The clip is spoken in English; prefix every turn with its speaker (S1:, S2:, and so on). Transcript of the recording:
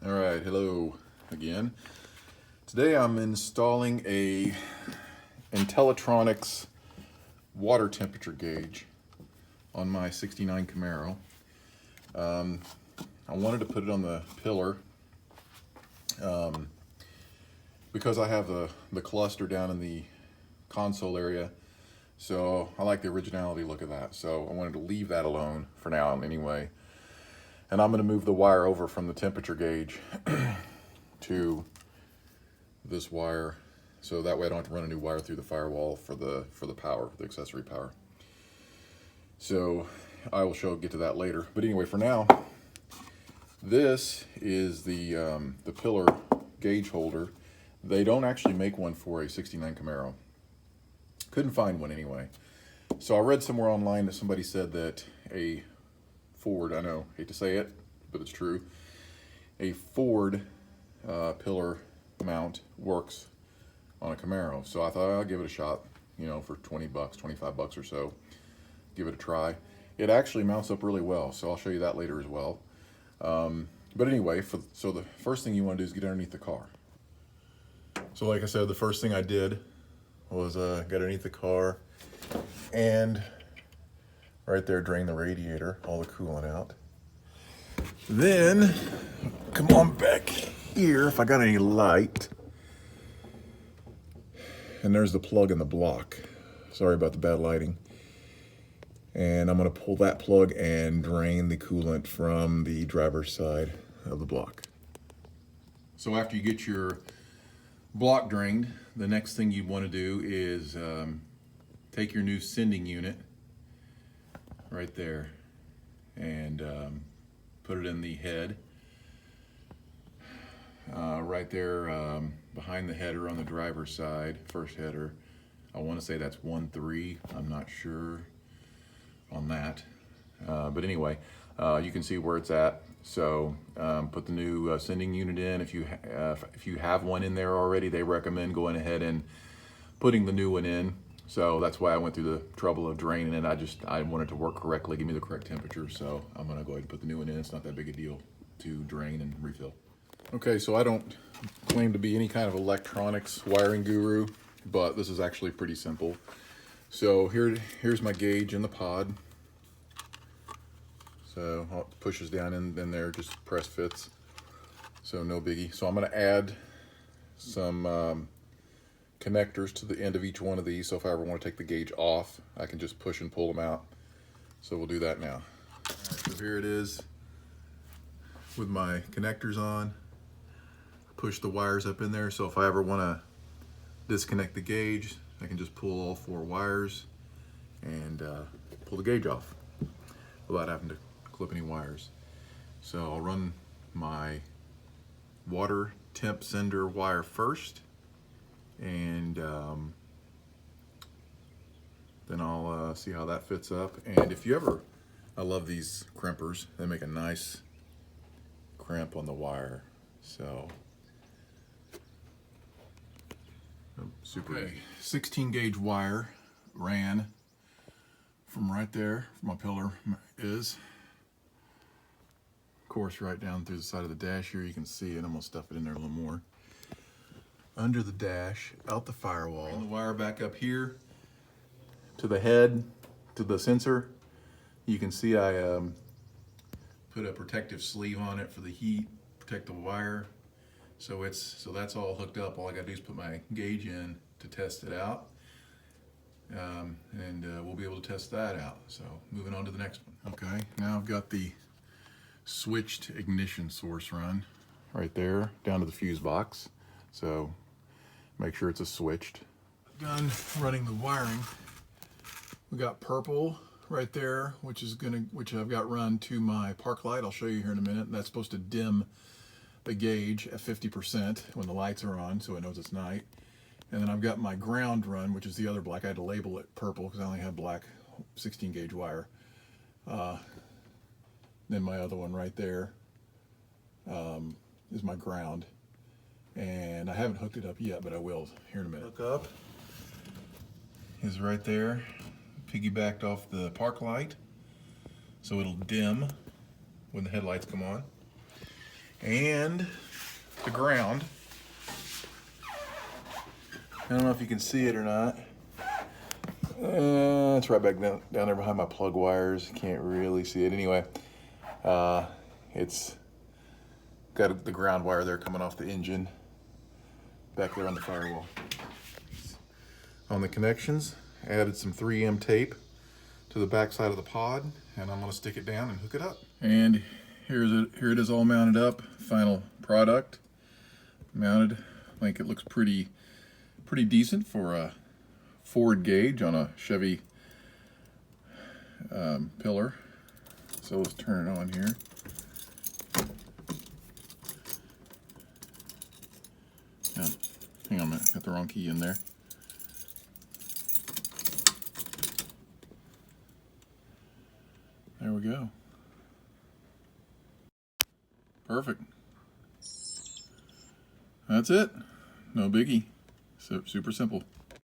S1: All right, hello again. Today I'm installing a Intellitronix water temperature gauge on my '69 Camaro. I wanted to put it on the pillar because I have the cluster down in the console area, so I like the originality look of that. So I wanted to leave that alone for now anyway. And I'm going to move the wire over from the temperature gauge to this wire, so that way I don't have to run a new wire through the firewall for the power, the accessory power. So I will get to that later. But anyway, for now, this is the pillar gauge holder. They don't actually make one for a '69 Camaro. Couldn't find one anyway. So I read somewhere online that somebody said that a Ford, I know, hate to say it, but it's true, a Ford pillar mount works on a Camaro. So I thought I'll give it a shot, you know, for 20 bucks, 25 bucks or so. Give it a try. It actually mounts up really well, so I'll show you that later as well. But anyway, so the first thing you want to do is get underneath the car. So like I said, the first thing I did was get underneath the car and right there drain the radiator, all the coolant out. Then, come on back here if I got any light. And there's the plug in the block. Sorry about the bad lighting. And I'm gonna pull that plug and drain the coolant from the driver's side of the block. So after you get your block drained, the next thing you wanna do is take your new sending unit right there and put it in the head. Right there behind the header on the driver's side, first header. I want to say that's 1.3. I'm not sure on that. But anyway, you can see where it's at. So put the new sending unit in. If you have one in there already, they recommend going ahead and putting the new one in. So that's why I went through the trouble of draining it. I wanted to work correctly, give me the correct temperature. So I'm gonna go ahead and put the new one in. It's not that big a deal to drain and refill. Okay, so I don't claim to be any kind of electronics wiring guru, but this is actually pretty simple. So here's my gauge in the pod. So it pushes down in there, just press fits. So no biggie. So I'm gonna add some connectors to the end of each one of these, so if I ever want to take the gauge off, I can just push and pull them out. So we'll do that now. All right, so here it is with my connectors on. Push the wires up in there, so if I ever want to disconnect the gauge, I can just pull all 4 wires and pull the gauge off without having to clip any wires. So I'll run my water temp sender wire first, and then I'll see how that fits up. And if you ever, I love these crimpers. They make a nice crimp on the wire. So super easy. 16 gauge wire ran from right there, my pillar is, of course, right down through the side of the dash here. You can see it. I'm gonna stuff it in there a little more. Under the dash, out the firewall. Bring the wire back up here to the head, to the sensor. You can see I put a protective sleeve on it for the heat, protect the wire. So that's all hooked up. All I gotta do is put my gauge in to test it out. And we'll be able to test that out. So moving on to the next one. Okay, now I've got the switched ignition source run right there down to the fuse box. So make sure it's a switched. Done running the wiring. We got purple right there, which I've got run to my park light. I'll show you here in a minute. That's supposed to dim the gauge at 50% when the lights are on, so it knows it's night. And then I've got my ground run, which is the other black. I had to label it purple because I only had black 16 gauge wire. Then my other one right there is my ground. And I haven't hooked it up yet, but I will here in a minute. Hook up is right there, piggybacked off the park light, so it'll dim when the headlights come on. and the ground. I don't know if you can see it or not. It's right back down there behind my plug wires. Can't really see it. Anyway, it's got the ground wire there coming off the engine back there on the firewall. On the connections, added some 3M tape to the back side of the pod, and I'm going to stick it down and hook it up. And here it is all mounted up. Final product mounted. I think it looks pretty decent for a Ford gauge on a Chevy pillar. So let's turn it on here. Yeah, hang on a minute, got the wrong key in there. There we go. Perfect. That's it. No biggie. So super simple.